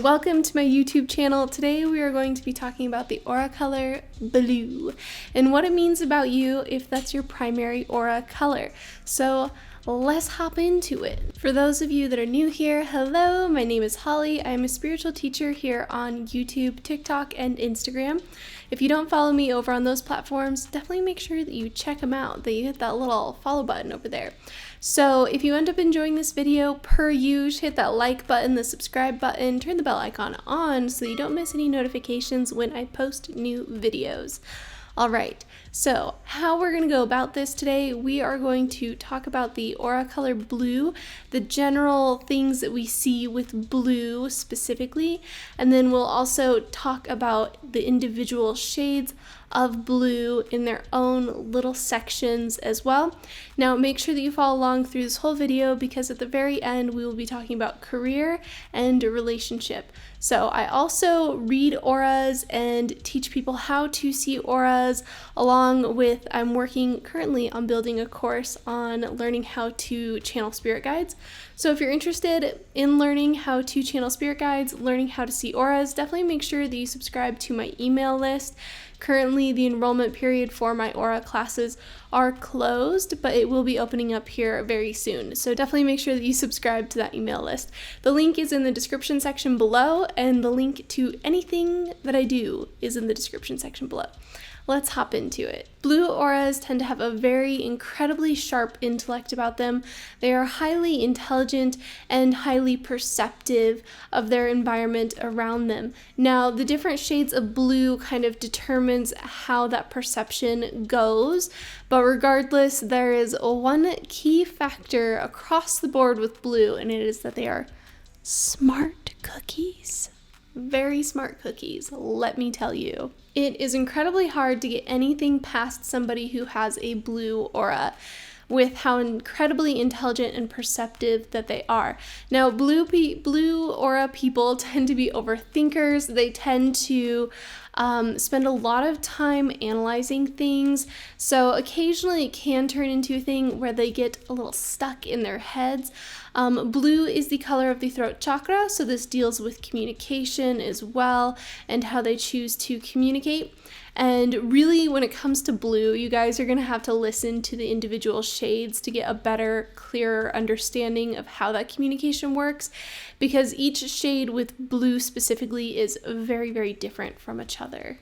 Welcome to my YouTube channel. Today we are going to be talking about the aura color blue and what it means about you if that's your primary aura color. So let's hop into it. For those of you that are new here, hello, my name is Holly. I am a spiritual teacher here on YouTube, TikTok, and Instagram. If you don't follow me over on those platforms, definitely make sure that you check them out, that you hit that little follow button over there. So if you end up enjoying this video, per usual, hit that like button, the subscribe button, turn the bell icon on so you don't miss any notifications when I post new videos. Alright, so how we're going to go about this today, we are going to talk about the aura color blue, the general things that we see with blue specifically, and then we'll also talk about the individual shades of blue in their own little sections as well. Now make sure that you follow along through this whole video because at the very end we will be talking about career and relationship. So I also read auras and teach people how to see auras, along with I'm working currently on building a course on learning how to channel spirit guides. So if you're interested in learning how to channel spirit guides, learning how to see auras, definitely make sure that you subscribe to my email list. Currently, the enrollment period for my aura classes are closed, but it will be opening up here very soon. So definitely make sure that you subscribe to that email list. The link is in the description section below, and the link to anything that I do is in the description section below. Let's hop into it. Blue auras tend to have a very incredibly sharp intellect about them. They are highly intelligent and highly perceptive of their environment around them. Now, the different shades of blue kind of determines how that perception goes, but regardless, there is one key factor across the board with blue, and it is that they are smart cookies. Very smart cookies, let me tell you. It is incredibly hard to get anything past somebody who has a blue aura, with how incredibly intelligent and perceptive that they are. Now, blue aura people tend to be overthinkers. They tend to spend a lot of time analyzing things. So occasionally it can turn into a thing where they get a little stuck in their heads. Blue is the color of the throat chakra, so this deals with communication as well and how they choose to communicate. And really, when it comes to blue, you guys are going to have to listen to the individual shades to get a better, clearer understanding of how that communication works, because each shade with blue specifically is very, very different from each other.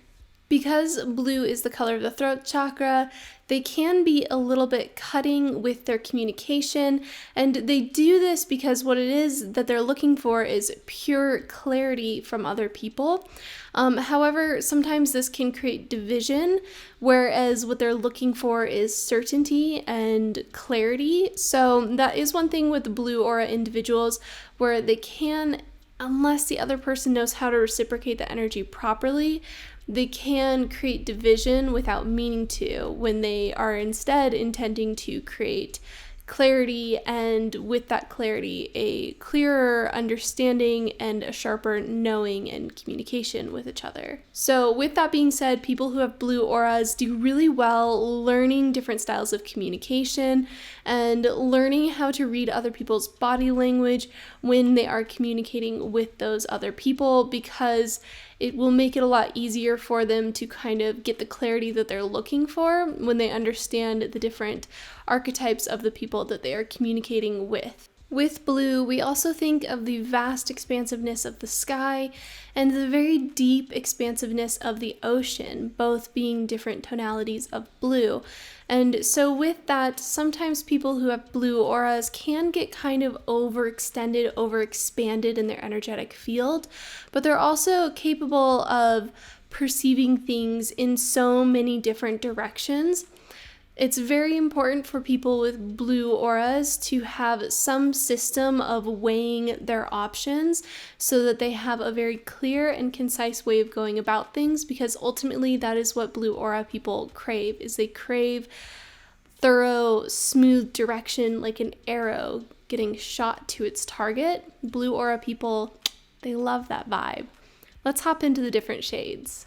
Because blue is the color of the throat chakra, they can be a little bit cutting with their communication, and they do this because what it is that they're looking for is pure clarity from other people. However, sometimes this can create division, whereas what they're looking for is certainty and clarity. So that is one thing with the blue aura individuals, where they can, unless the other person knows how to reciprocate the energy properly, they can create division without meaning to, when they are instead intending to create clarity, and with that clarity, a clearer understanding and a sharper knowing and communication with each other. So with that being said, people who have blue auras do really well learning different styles of communication and learning how to read other people's body language when they are communicating with those other people, because it will make it a lot easier for them to kind of get the clarity that they're looking for when they understand the different archetypes of the people that they are communicating with. With blue, we also think of the vast expansiveness of the sky and the very deep expansiveness of the ocean, both being different tonalities of blue. And so with that, sometimes people who have blue auras can get kind of overextended, overexpanded in their energetic field, but they're also capable of perceiving things in so many different directions. It's very important for people with blue auras to have some system of weighing their options so that they have a very clear and concise way of going about things, because ultimately that is what blue aura people crave, is they crave thorough, smooth direction, like an arrow getting shot to its target. Blue aura people, they love that vibe. Let's hop into the different shades.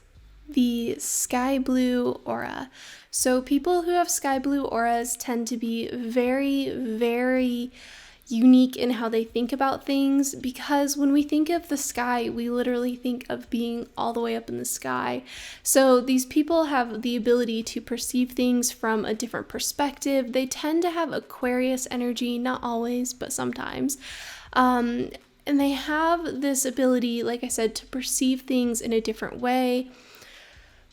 The sky blue aura. So people who have sky blue auras tend to be very, very unique in how they think about things, because when we think of the sky, we literally think of being all the way up in the sky. So these people have the ability to perceive things from a different perspective. They tend to have Aquarius energy, not always, but sometimes. And they have this ability, like I said, to perceive things in a different way.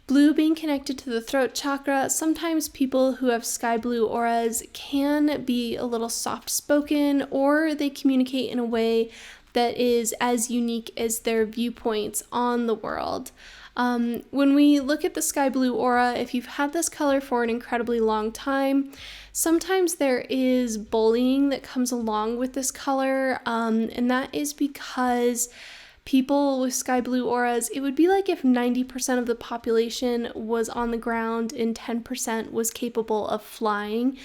Blue being connected to the throat chakra, sometimes people who have sky blue auras can be a little soft-spoken, or they communicate in a way that is as unique as their viewpoints on the world. When we look at the sky blue aura, if you've had this color for an incredibly long time, sometimes there is bullying that comes along with this color, and that is because people with sky blue auras, it would be like if 90% of the population was on the ground and 10% was capable of flying.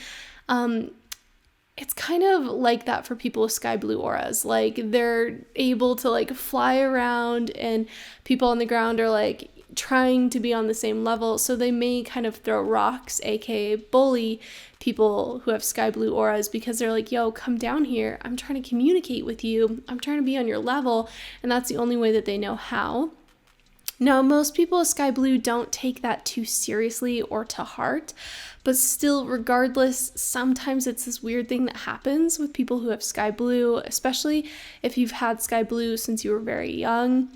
It's kind of like that for people with sky blue auras. Like, they're able to like fly around, and people on the ground are like trying to be on the same level, so they may kind of throw rocks, aka bully people who have sky blue auras, because they're like, yo, come down here, I'm trying to communicate with you, I'm trying to be on your level, and that's the only way that they know how. Now, most people with sky blue don't take that too seriously or to heart, but still, regardless, sometimes it's this weird thing that happens with people who have sky blue, especially if you've had sky blue since you were very young.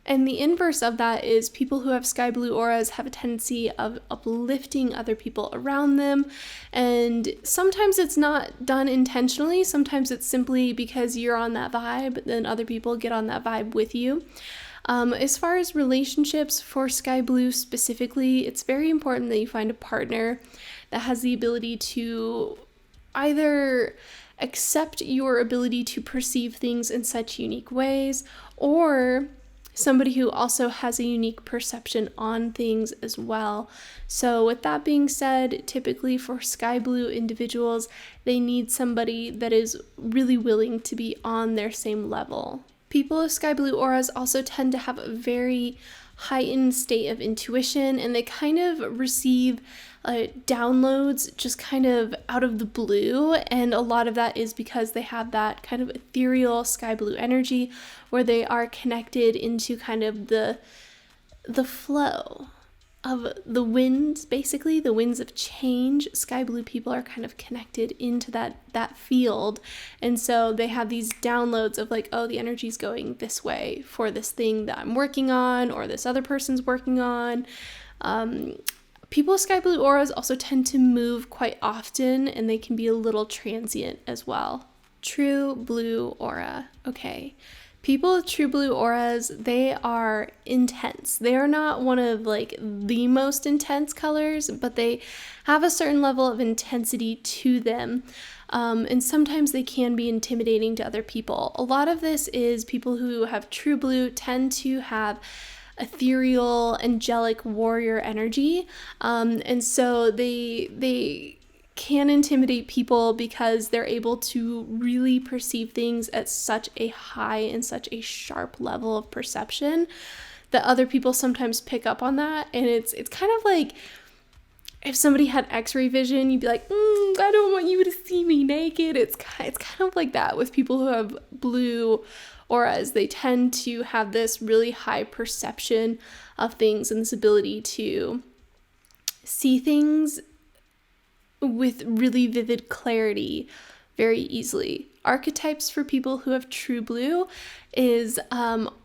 And the inverse of that is people who have sky blue auras have a tendency of uplifting other people around them. And sometimes it's not done intentionally. Sometimes it's simply because you're on that vibe, then other people get on that vibe with you. As far as relationships for sky blue specifically, it's very important that you find a partner that has the ability to either accept your ability to perceive things in such unique ways, or somebody who also has a unique perception on things as well. So with that being said, typically for sky blue individuals, they need somebody that is really willing to be on their same level. People with sky blue auras also tend to have a very heightened state of intuition, and they kind of receive downloads just kind of out of the blue, and a lot of that is because they have that kind of ethereal sky blue energy where they are connected into kind of the flow of the winds, basically the winds of change. Sky blue people are kind of connected into that field, and so they have these downloads of like, oh, the energy's going this way for this thing that I'm working on, or this other person's working on. People with sky blue auras also tend to move quite often, and they can be a little transient as well. True blue aura. Okay. People with true blue auras, they are intense. They are not one of like the most intense colors, but they have a certain level of intensity to them. And sometimes they can be intimidating to other people. A lot of this is people who have true blue tend to have ethereal, angelic warrior energy. And so they can intimidate people because they're able to really perceive things at such a high and such a sharp level of perception that other people sometimes pick up on that. And it's kind of like if somebody had x-ray vision, you'd be like, I don't want you to see me naked. It's kind of like that with people who have blue auras. They tend to have this really high perception of things and this ability to see things with really vivid clarity very easily. Archetypes for people who have true blue is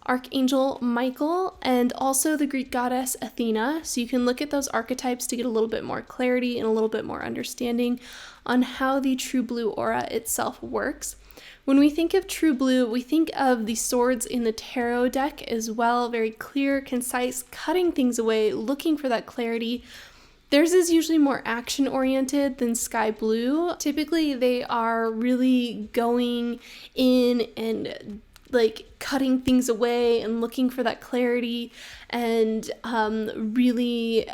Archangel Michael and also the Greek goddess Athena. So you can look at those archetypes to get a little bit more clarity and a little bit more understanding on how the true blue aura itself works. When we think of true blue, we think of the swords in the tarot deck as well, very clear, concise, cutting things away, looking for that clarity. Theirs is usually more action-oriented than sky blue. Typically, they are really going in and like cutting things away and looking for that clarity and really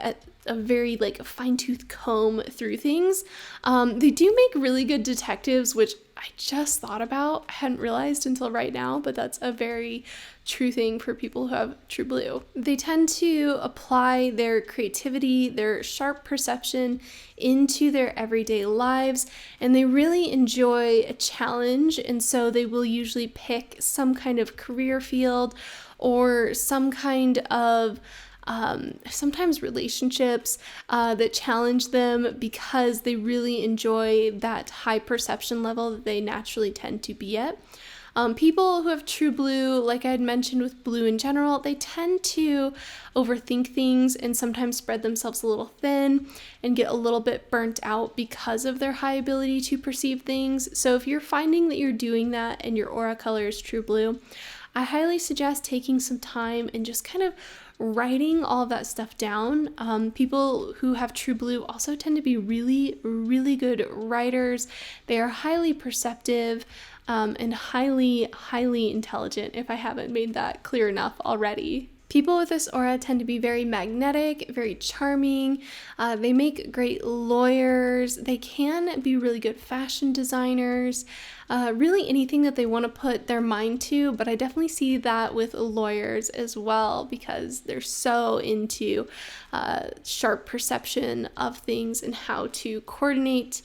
a very like fine-tooth comb through things. They do make really good detectives, which I just thought about. I hadn't realized until right now, but that's a very true thing for people who have true blue. They tend to apply their creativity, their sharp perception into their everyday lives, and they really enjoy a challenge, and so they will usually pick some kind of career field or some kind of sometimes relationships that challenge them because they really enjoy that high perception level that they naturally tend to be at. People who have true blue, like I had mentioned with blue in general, they tend to overthink things and sometimes spread themselves a little thin and get a little bit burnt out because of their high ability to perceive things. So if you're finding that you're doing that and your aura color is true blue, I highly suggest taking some time and just kind of writing all of that stuff down. People who have true blue also tend to be really, really good writers. They are highly perceptive and highly, highly intelligent, if I haven't made that clear enough already. People with this aura tend to be very magnetic, very charming. They make great lawyers. They can be really good fashion designers. Really anything that they want to put their mind to, but I definitely see that with lawyers as well because they're so into sharp perception of things and how to coordinate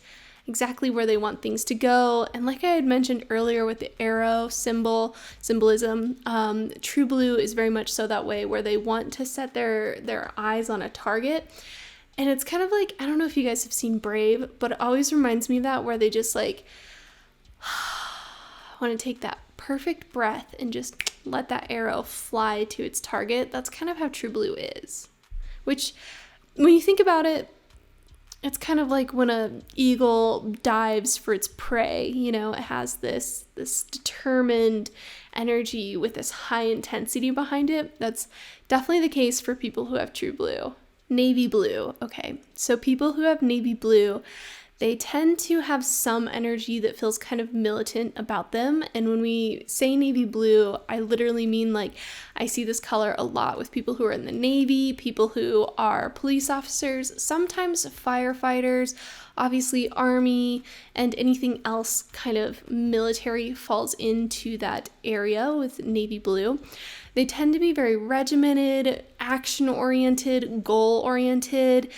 exactly where they want things to go. And like I had mentioned earlier with the arrow symbolism, true blue is very much so that way, where they want to set their eyes on a target. And it's kind of like, I don't know if you guys have seen Brave, but it always reminds me of that, where they just like want to take that perfect breath and just let that arrow fly to its target. That's kind of how true blue is, which when you think about it, it's kind of like when an eagle dives for its prey. You know, it has this determined energy with this high intensity behind it. That's definitely the case for people who have true blue. Navy blue. Okay, so people who have navy blue, they tend to have some energy that feels kind of militant about them. And when we say navy blue, I literally mean like I see this color a lot with people who are in the Navy, people who are police officers, sometimes firefighters, obviously army, and anything else kind of military falls into that area with navy blue. They tend to be very regimented, action-oriented, goal-oriented.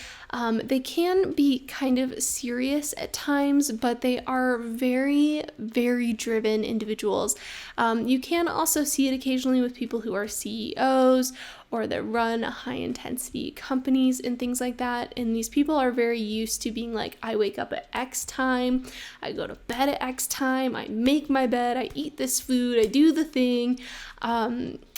They can be kind of serious at times, but they are very, very driven individuals. You can also see it occasionally with people who are CEOs or that run high-intensity companies and things like that. And these people are very used to being like, I wake up at X time, I go to bed at X time, I make my bed, I eat this food, I do the thing.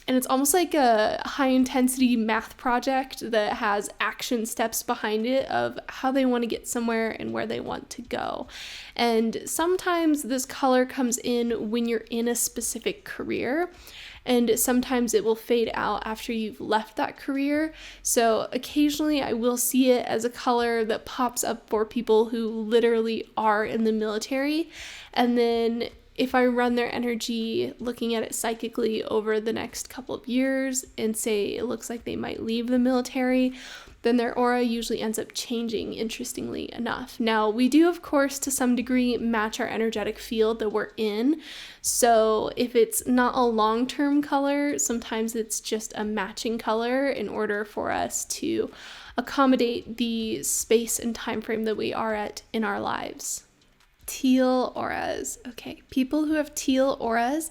And it's almost like a high-intensity math project that has action steps behind it of how they want to get somewhere and where they want to go. And sometimes this color comes in when you're in a specific career, and sometimes it will fade out after you've left that career. So occasionally I will see it as a color that pops up for people who literally are in the military, and then if I run their energy looking at it psychically over the next couple of years and say it looks like they might leave the military, then their aura usually ends up changing, interestingly enough. Now, we do, of course, to some degree match our energetic field that we're in. So if it's not a long-term color, sometimes it's just a matching color in order for us to accommodate the space and time frame that we are at in our lives. Teal auras. Okay, people who have teal auras,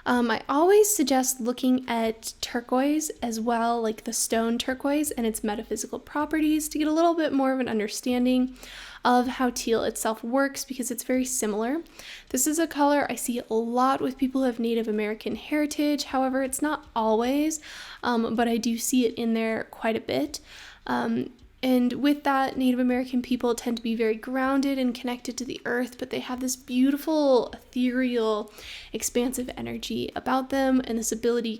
I always suggest looking at turquoise as well, like the stone turquoise and its metaphysical properties, to get a little bit more of an understanding of how teal itself works, because it's very similar. This is a color I see a lot with people who have Native American heritage. However, it's not always, but I do see it in there quite a bit. And with that, Native American people tend to be very grounded and connected to the earth, but they have this beautiful, ethereal, expansive energy about them, and this ability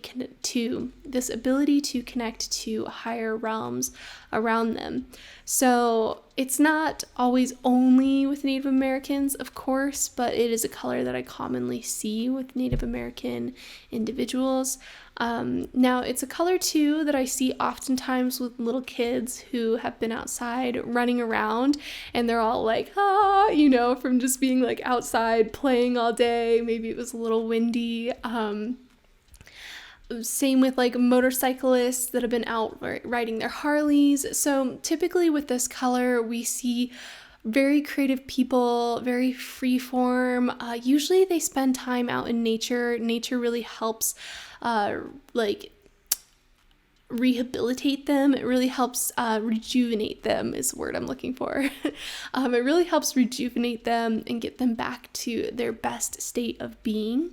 to connect to higher realms around them. So it's not always only with Native Americans, of course, but it is a color that I commonly see with Native American individuals. Now, it's a color too that I see oftentimes with little kids who have been outside running around, and they're all like, from just being like outside playing all day. Maybe it was a little windy. Same with like motorcyclists that have been out riding their Harleys. So typically with this color, we see very creative people, very free form. Usually they spend time out in nature. Nature really helps rehabilitate them. It really helps rejuvenate them is the word I'm looking for. It really helps rejuvenate them and get them back to their best state of being.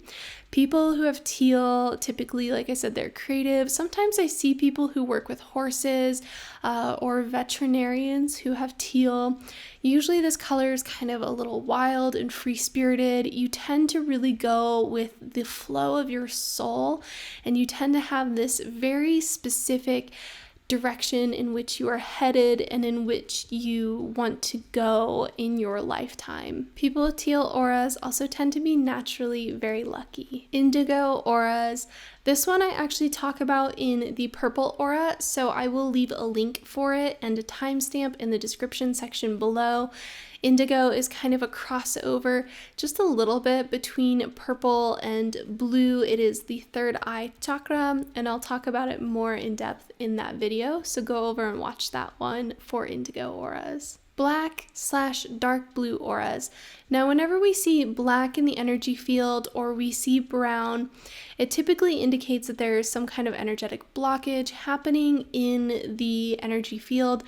People who have teal, typically, like I said, they're creative. Sometimes I see people who work with horses or veterinarians who have teal. Usually this color is kind of a little wild and free-spirited. You tend to really go with the flow of your soul, and you tend to have this very specific direction in which you are headed and in which you want to go in your lifetime. People with teal auras also tend to be naturally very lucky. Indigo auras. This one I actually talk about in the purple aura, so I will leave a link for it and a timestamp in the description section below. Indigo is kind of a crossover just a little bit between purple and blue. It is the third eye chakra, and I'll talk about it more in depth in that video, so go over and watch that one for indigo auras. Black/dark blue auras. Now, whenever we see black in the energy field or we see brown, it typically indicates that there is some kind of energetic blockage happening in the energy field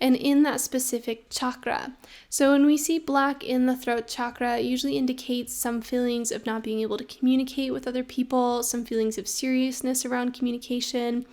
and in that specific chakra. So when we see black in the throat chakra, it usually indicates some feelings of not being able to communicate with other people, some feelings of seriousness around communication.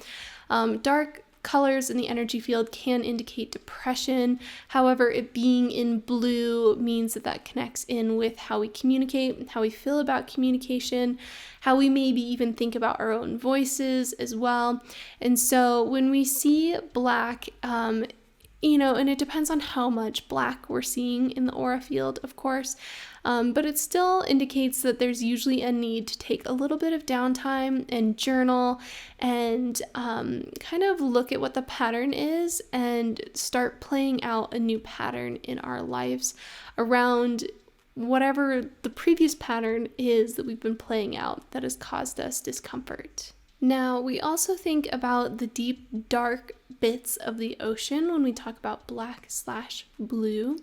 Dark colors in the energy field can indicate depression. However, it being in blue means that connects in with how we communicate, how we feel about communication, how we maybe even think about our own voices as well. And so when we see black, and it depends on how much black we're seeing in the aura field, of course, but it still indicates that there's usually a need to take a little bit of downtime and journal and kind of look at what the pattern is and start playing out a new pattern in our lives around whatever the previous pattern is that we've been playing out that has caused us discomfort. Now, we also think about the deep, dark bits of the ocean when we talk about black/blue.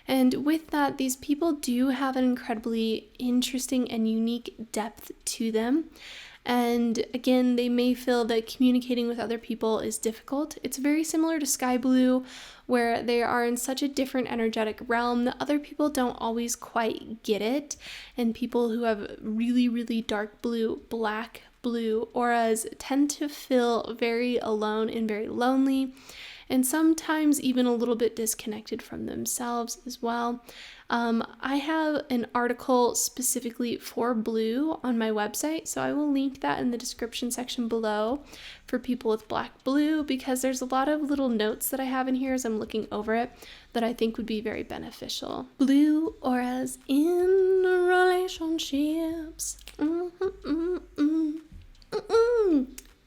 And with that, these people do have an incredibly interesting and unique depth to them. And again, they may feel that communicating with other people is difficult. It's very similar to sky blue, where they are in such a different energetic realm that other people don't always quite get it. And people who have really, really dark blue, black blue auras tend to feel very alone and very lonely, and sometimes even a little bit disconnected from themselves as well. I have an article specifically for blue on my website, so I will link that in the description section below for people with black blue, because there's a lot of little notes that I have in here as I'm looking over it that I think would be very beneficial. Blue auras in relationships.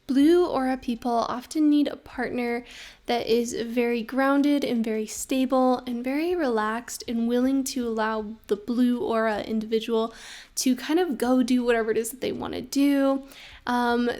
Blue aura people often need a partner that is very grounded and very stable and very relaxed and willing to allow the blue aura individual to kind of go do whatever it is that they want to do.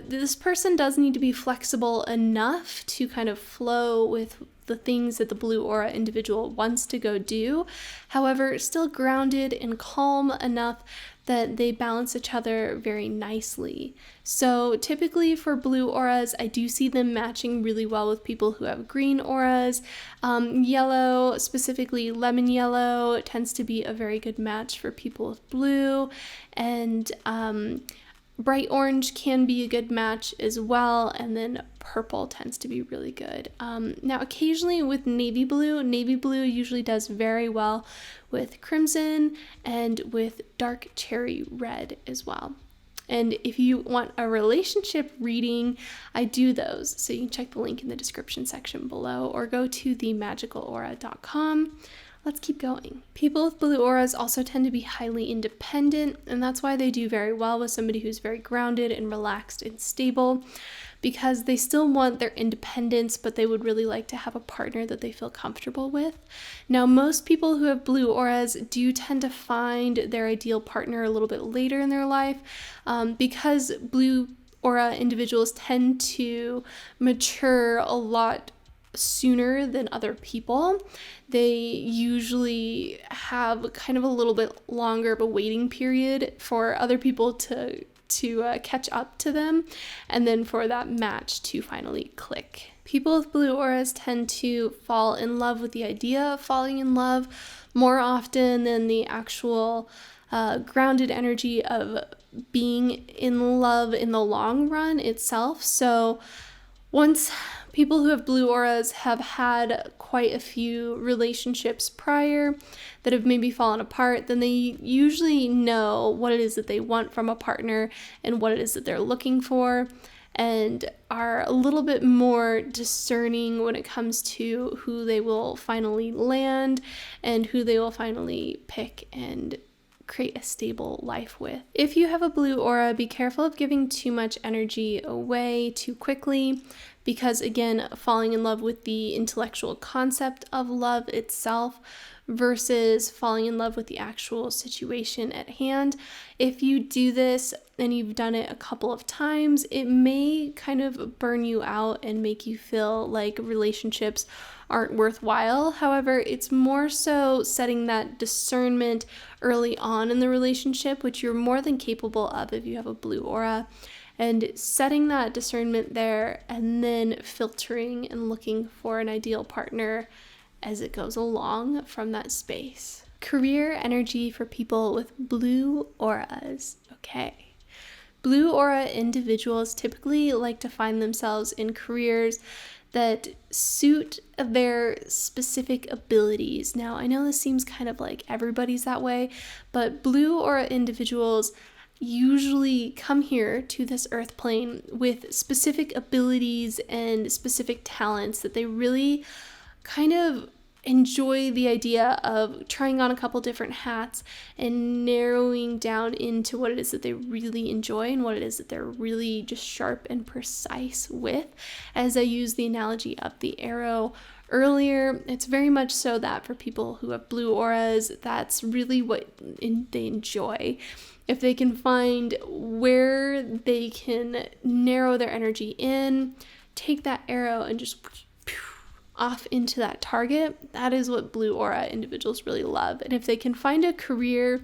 This person does need to be flexible enough to kind of flow with the things that the blue aura individual wants to go do. However, still grounded and calm enough that they balance each other very nicely. So typically for blue auras, I do see them matching really well with people who have green auras. Yellow, specifically lemon yellow, tends to be a very good match for people with blue, and bright orange can be a good match as well, and then purple tends to be really good. Now occasionally with navy blue usually does very well with crimson and with dark cherry red as well. And if you want a relationship reading, I do those. So you can check the link in the description section below or go to themagicalaura.com. Let's keep going. People with blue auras also tend to be highly independent, and that's why they do very well with somebody who's very grounded and relaxed and stable, because they still want their independence, but they would really like to have a partner that they feel comfortable with. Now, most people who have blue auras do tend to find their ideal partner a little bit later in their life, because blue aura individuals tend to mature a lot sooner than other people. They usually have kind of a little bit longer of a waiting period for other people to catch up to them, and then for that match to finally click. People with blue auras tend to fall in love with the idea of falling in love more often than the actual grounded energy of being in love in the long run itself. So once people who have blue auras have had quite a few relationships prior that have maybe fallen apart, then they usually know what it is that they want from a partner and what it is that they're looking for, and are a little bit more discerning when it comes to who they will finally land and who they will finally pick and create a stable life with. If you have a blue aura, be careful of giving too much energy away too quickly, because again, falling in love with the intellectual concept of love itself versus falling in love with the actual situation at hand. If you do this and you've done it a couple of times, it may kind of burn you out and make you feel like relationships aren't worthwhile. However, it's more so setting that discernment early on in the relationship, which you're more than capable of if you have a blue aura, and setting that discernment there and then filtering and looking for an ideal partner as it goes along from that space. Career energy for people with blue auras. Okay. Blue aura individuals typically like to find themselves in careers that suit their specific abilities. Now, I know this seems kind of like everybody's that way, but blue aura individuals usually come here to this earth plane with specific abilities and specific talents that they really kind of enjoy the idea of trying on a couple different hats and narrowing down into what it is that they really enjoy and what it is that they're really just sharp and precise with. As I use the analogy of the arrow earlier, it's very much so that for people who have blue auras, that's really what they enjoy. If they can find where they can narrow their energy in, take that arrow and just off into that target, that is what blue aura individuals really love. And if they can find a career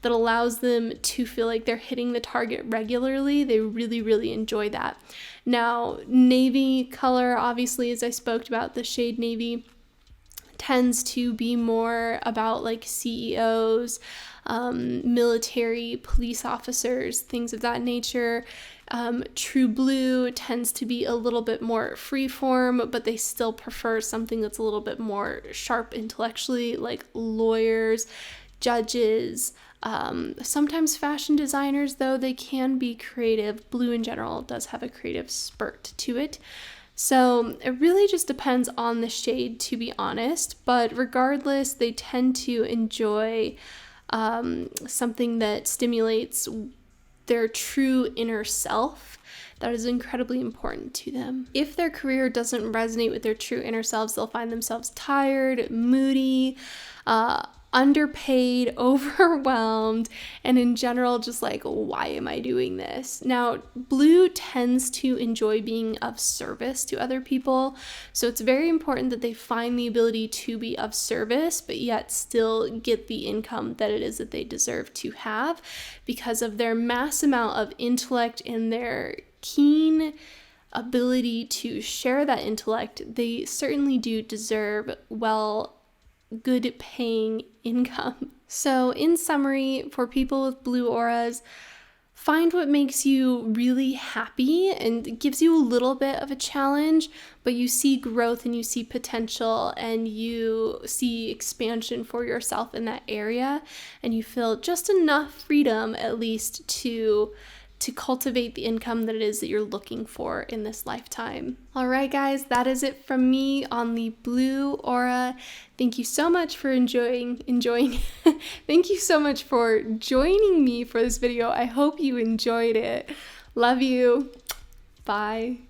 that allows them to feel like they're hitting the target regularly, they really, really enjoy that. Now, navy color, obviously, as I spoke about, the shade navy tends to be more about like CEOs, military, police officers, things of that nature. True blue tends to be a little bit more freeform, but they still prefer something that's a little bit more sharp intellectually, like lawyers, judges, sometimes fashion designers, though they can be creative. Blue in general does have a creative spurt to it. So it really just depends on the shade, to be honest, but regardless, they tend to enjoy something that stimulates their true inner self. That is incredibly important to them. If their career doesn't resonate with their true inner selves, they'll find themselves tired, moody, underpaid, overwhelmed, and in general just like, why am I doing this? Now, blue tends to enjoy being of service to other people, so it's very important that they find the ability to be of service but yet still get the income that it is that they deserve to have, because of their mass amount of intellect and their keen ability to share that intellect. They certainly do deserve good paying income. So in summary, for people with blue auras, find what makes you really happy and gives you a little bit of a challenge, but you see growth and you see potential and you see expansion for yourself in that area, and you feel just enough freedom at least to to cultivate the income that it is that you're looking for in this lifetime. All right, guys, that is it from me on the blue aura. Thank you so much for enjoying. Thank you so much for joining me for this video. I hope you enjoyed it. Love you. Bye.